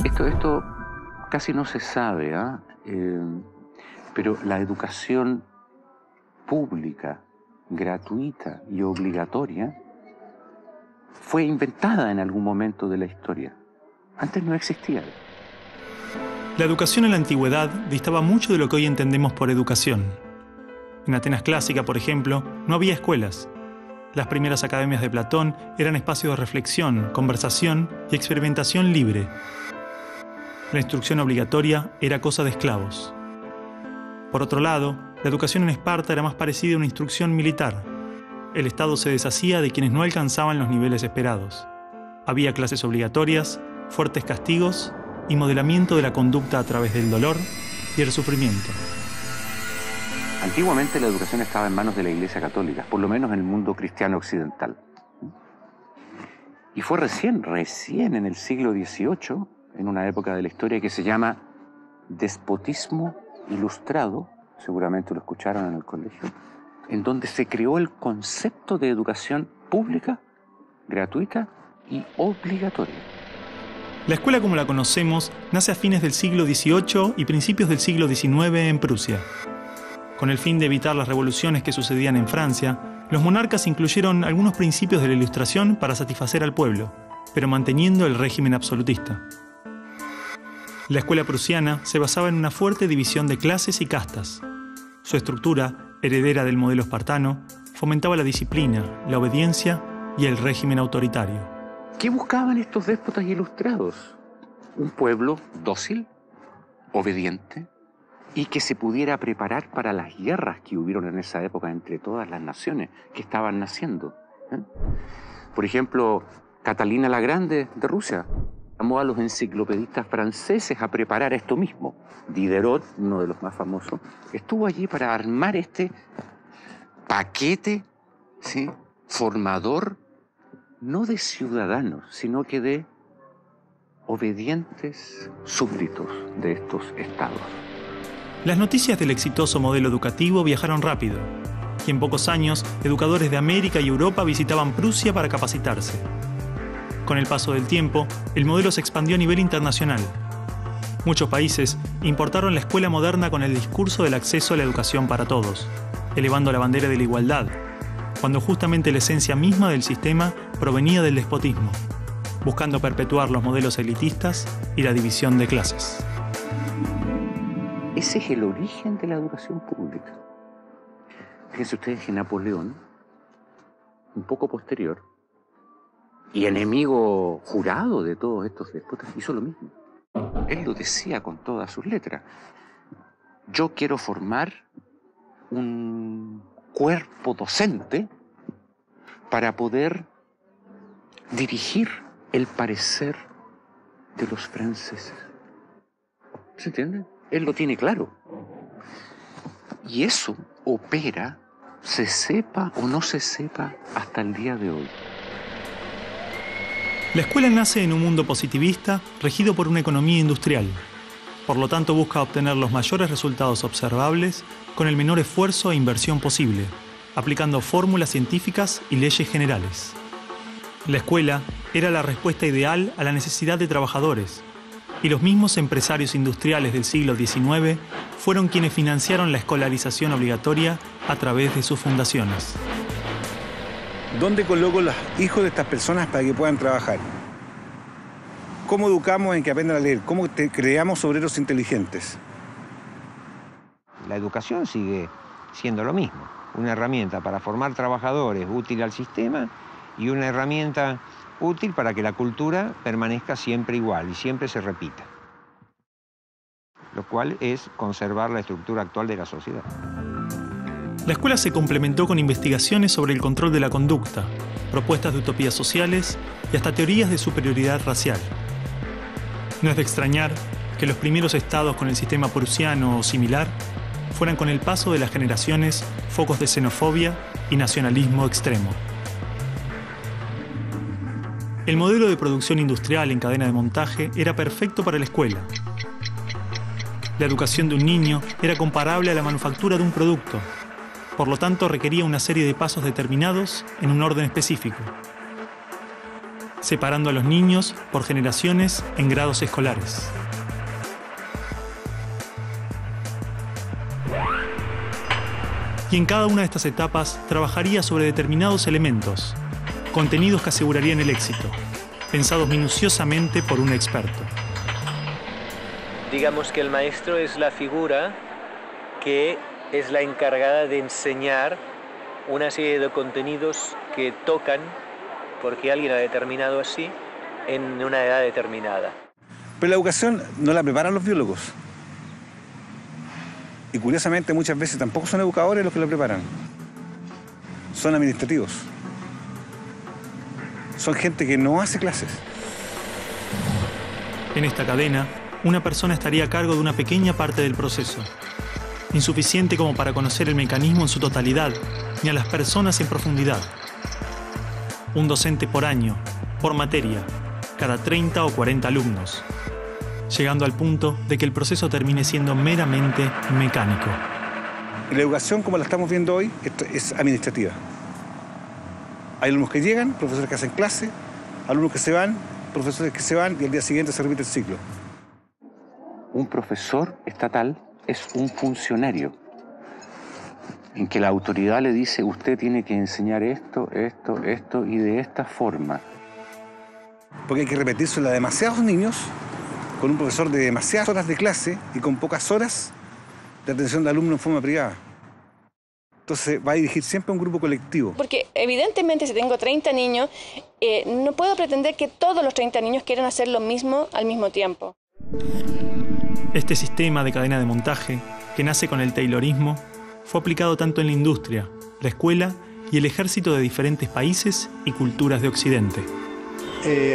Esto casi no se sabe, pero la educación pública, gratuita y obligatoria fue inventada en algún momento de la historia. Antes no existía. La educación en la antigüedad distaba mucho de lo que hoy entendemos por educación. En Atenas clásica, por ejemplo, no había escuelas. Las primeras academias de Platón eran espacios de reflexión, conversación y experimentación libre. La instrucción obligatoria era cosa de esclavos. Por otro lado, la educación en Esparta era más parecida a una instrucción militar. El Estado se deshacía de quienes no alcanzaban los niveles esperados. Había clases obligatorias, fuertes castigos y modelamiento de la conducta a través del dolor y el sufrimiento. Antiguamente la educación estaba en manos de la Iglesia Católica, por lo menos en el mundo cristiano occidental. Y fue recién en el siglo XVIII, en una época de la historia que se llama despotismo ilustrado, seguramente lo escucharon en el colegio, en donde se creó el concepto de educación pública, gratuita y obligatoria. La escuela como la conocemos nace a fines del siglo XVIII y principios del siglo XIX en Prusia. Con el fin de evitar las revoluciones que sucedían en Francia, los monarcas incluyeron algunos principios de la Ilustración para satisfacer al pueblo, pero manteniendo el régimen absolutista. La escuela prusiana se basaba en una fuerte división de clases y castas. Su estructura, heredera del modelo espartano, fomentaba la disciplina, la obediencia y el régimen autoritario. ¿Qué buscaban estos déspotas ilustrados? Un pueblo dócil, obediente, y que se pudiera preparar para las guerras que hubieron en esa época entre todas las naciones que estaban naciendo. Por ejemplo, Catalina la Grande de Rusia llamó a los enciclopedistas franceses a preparar esto mismo. Diderot, uno de los más famosos, estuvo allí para armar este paquete, ¿sí?, formador, no de ciudadanos, sino que de obedientes súbditos de estos estados. Las noticias del exitoso modelo educativo viajaron rápido, y en pocos años, educadores de América y Europa visitaban Prusia para capacitarse. Con el paso del tiempo, el modelo se expandió a nivel internacional. Muchos países importaron la escuela moderna con el discurso del acceso a la educación para todos, elevando la bandera de la igualdad, cuando justamente la esencia misma del sistema provenía del despotismo, buscando perpetuar los modelos elitistas y la división de clases. Ese es el origen de la educación pública. Fíjense ustedes que Napoleón, un poco posterior, y enemigo jurado de todos estos déspotas, hizo lo mismo. Él lo decía con todas sus letras. Yo quiero formar un cuerpo docente para poder dirigir el parecer de los franceses. ¿Se entiende? Él lo tiene claro. Y eso opera, se sepa o no se sepa, hasta el día de hoy. La escuela nace en un mundo positivista regido por una economía industrial. Por lo tanto, busca obtener los mayores resultados observables con el menor esfuerzo e inversión posible, aplicando fórmulas científicas y leyes generales. La escuela era la respuesta ideal a la necesidad de trabajadores, y los mismos empresarios industriales del siglo XIX fueron quienes financiaron la escolarización obligatoria a través de sus fundaciones. ¿Dónde coloco los hijos de estas personas para que puedan trabajar? ¿Cómo educamos en que aprendan a leer? ¿Cómo creamos obreros inteligentes? La educación sigue siendo lo mismo, una herramienta para formar trabajadores útil al sistema y una herramienta útil para que la cultura permanezca siempre igual y siempre se repita, lo cual es conservar la estructura actual de la sociedad. La escuela se complementó con investigaciones sobre el control de la conducta, propuestas de utopías sociales y hasta teorías de superioridad racial. No es de extrañar que los primeros estados con el sistema prusiano o similar fueran con el paso de las generaciones focos de xenofobia y nacionalismo extremo. El modelo de producción industrial en cadena de montaje era perfecto para la escuela. La educación de un niño era comparable a la manufactura de un producto. Por lo tanto, requería una serie de pasos determinados en un orden específico. separando a los niños por generaciones en grados escolares. Y en cada una de estas etapas trabajaría sobre determinados elementos, contenidos que asegurarían el éxito, pensados minuciosamente por un experto. Digamos que el maestro es la figura que es la encargada de enseñar una serie de contenidos que tocan, porque alguien ha determinado así, en una edad determinada. Pero la educación no la preparan los biólogos. Y curiosamente muchas veces tampoco son educadores los que la preparan. Son administrativos. Son gente que no hace clases. En esta cadena, una persona estaría a cargo de una pequeña parte del proceso, insuficiente como para conocer el mecanismo en su totalidad, ni a las personas en profundidad. Un docente por año, por materia, cada 30 o 40 alumnos, llegando al punto de que el proceso termine siendo meramente mecánico. La educación, como la estamos viendo hoy, es administrativa. Hay alumnos que llegan, profesores que hacen clase, alumnos que se van, profesores que se van, y al día siguiente se repite el ciclo. Un profesor estatal es un funcionario en que la autoridad le dice: usted tiene que enseñar esto, esto, esto y de esta forma. Porque hay que repetírselo a demasiados niños, con un profesor de demasiadas horas de clase y con pocas horas de atención de alumnos en forma privada. Entonces va a dirigir siempre a un grupo colectivo. Porque evidentemente si tengo 30 niños, no puedo pretender que todos los 30 niños quieran hacer lo mismo al mismo tiempo. Este sistema de cadena de montaje, que nace con el taylorismo, fue aplicado tanto en la industria, la escuela y el ejército de diferentes países y culturas de Occidente.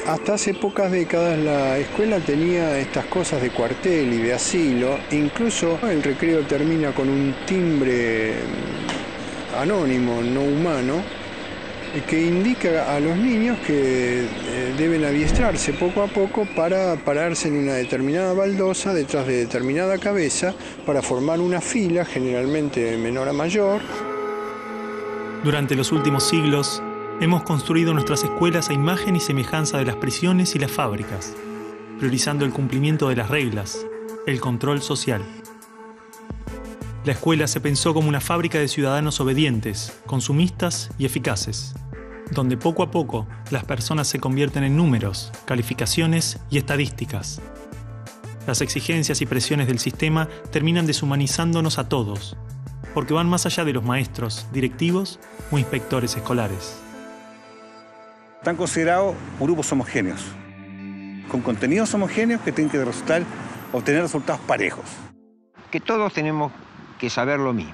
Hasta hace pocas décadas la escuela tenía estas cosas de cuartel y de asilo. Incluso el recreo termina con un timbre anónimo, no humano, que indica a los niños que deben adiestrarse poco a poco para pararse en una determinada baldosa detrás de determinada cabeza para formar una fila, generalmente de menor a mayor. Durante los últimos siglos, hemos construido nuestras escuelas a imagen y semejanza de las prisiones y las fábricas, priorizando el cumplimiento de las reglas, el control social. La escuela se pensó como una fábrica de ciudadanos obedientes, consumistas y eficaces, donde poco a poco las personas se convierten en números, calificaciones y estadísticas. Las exigencias y presiones del sistema terminan deshumanizándonos a todos, porque van más allá de los maestros, directivos o inspectores escolares. Están considerados grupos homogéneos, con contenidos homogéneos que tienen que obtener resultados parejos. Que todos tenemos que saber lo mismo.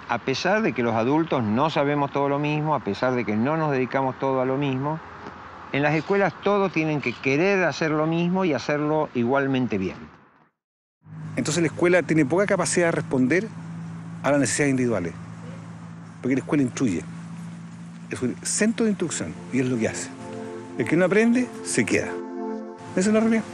A pesar de que los adultos no sabemos todo lo mismo, a pesar de que no nos dedicamos todo a lo mismo, en las escuelas todos tienen que querer hacer lo mismo y hacerlo igualmente bien. Entonces la escuela tiene poca capacidad de responder a las necesidades individuales, porque la escuela instruye. Es un centro de instrucción y es lo que hace. El que no aprende, se queda. Esa es la realidad.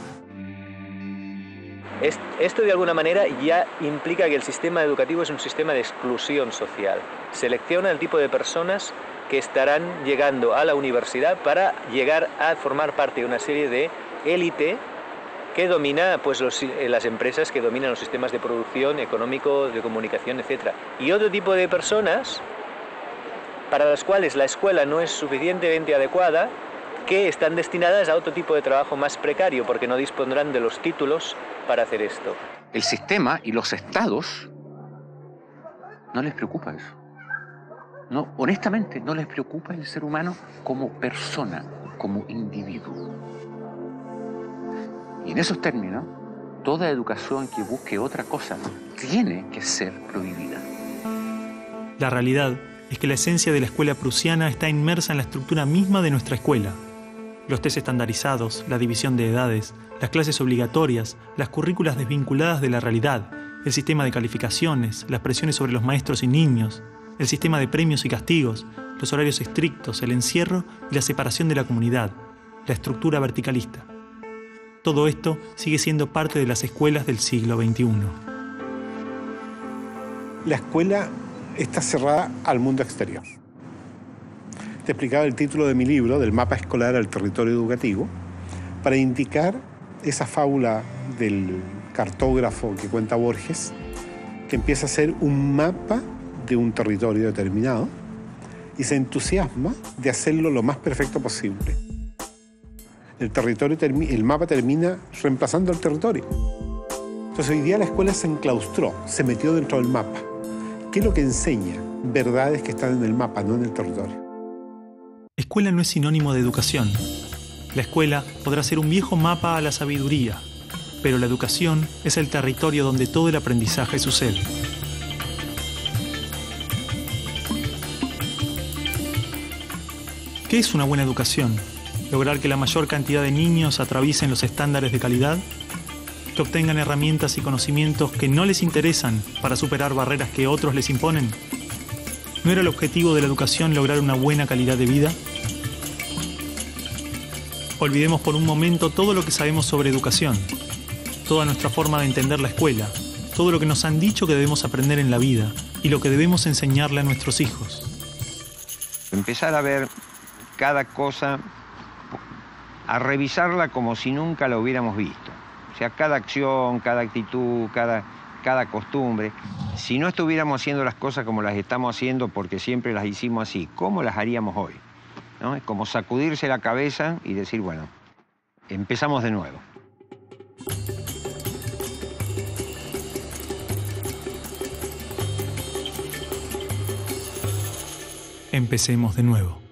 Esto de alguna manera ya implica que el sistema educativo es un sistema de exclusión social. Selecciona el tipo de personas que estarán llegando a la universidad para llegar a formar parte de una serie de élite que domina pues, las empresas que dominan los sistemas de producción, económico, de comunicación, etc. Y otro tipo de personas para las cuales la escuela no es suficientemente adecuada, que están destinadas a otro tipo de trabajo más precario, porque no dispondrán de los títulos para hacer esto. El sistema y los estados no les preocupa eso. No, honestamente, no les preocupa el ser humano como persona, como individuo. Y en esos términos, toda educación que busque otra cosa tiene que ser prohibida. La realidad es que la esencia de la escuela prusiana está inmersa en la estructura misma de nuestra escuela. Los test estandarizados, la división de edades, las clases obligatorias, las currículas desvinculadas de la realidad, el sistema de calificaciones, las presiones sobre los maestros y niños, el sistema de premios y castigos, los horarios estrictos, el encierro y la separación de la comunidad, la estructura verticalista. Todo esto sigue siendo parte de las escuelas del siglo XXI. La escuela está cerrada al mundo exterior. te explicaba el título de mi libro, del mapa escolar al territorio educativo, para indicar esa fábula del cartógrafo que cuenta Borges, que empieza a ser un mapa de un territorio determinado y se entusiasma de hacerlo lo más perfecto posible. El mapa termina reemplazando al territorio. Entonces hoy día la escuela se enclaustró, se metió dentro del mapa. ¿Qué es lo que enseña? Verdades que están en el mapa, no en el territorio. Escuela no es sinónimo de educación. La escuela podrá ser un viejo mapa a la sabiduría, pero la educación es el territorio donde todo el aprendizaje sucede. ¿Qué es una buena educación? ¿Lograr que la mayor cantidad de niños atraviesen los estándares de calidad? ¿Que obtengan herramientas y conocimientos que no les interesan para superar barreras que otros les imponen? ¿No era el objetivo de la educación lograr una buena calidad de vida? Olvidemos por un momento todo lo que sabemos sobre educación, toda nuestra forma de entender la escuela, todo lo que nos han dicho que debemos aprender en la vida y lo que debemos enseñarle a nuestros hijos. Empezar a ver cada cosa, a revisarla como si nunca la hubiéramos visto. O sea, cada acción, cada actitud, cada costumbre. Si no estuviéramos haciendo las cosas como las estamos haciendo porque siempre las hicimos así, ¿cómo las haríamos hoy? ¿No? Es como sacudirse la cabeza y decir, bueno, empezamos de nuevo. Empecemos de nuevo.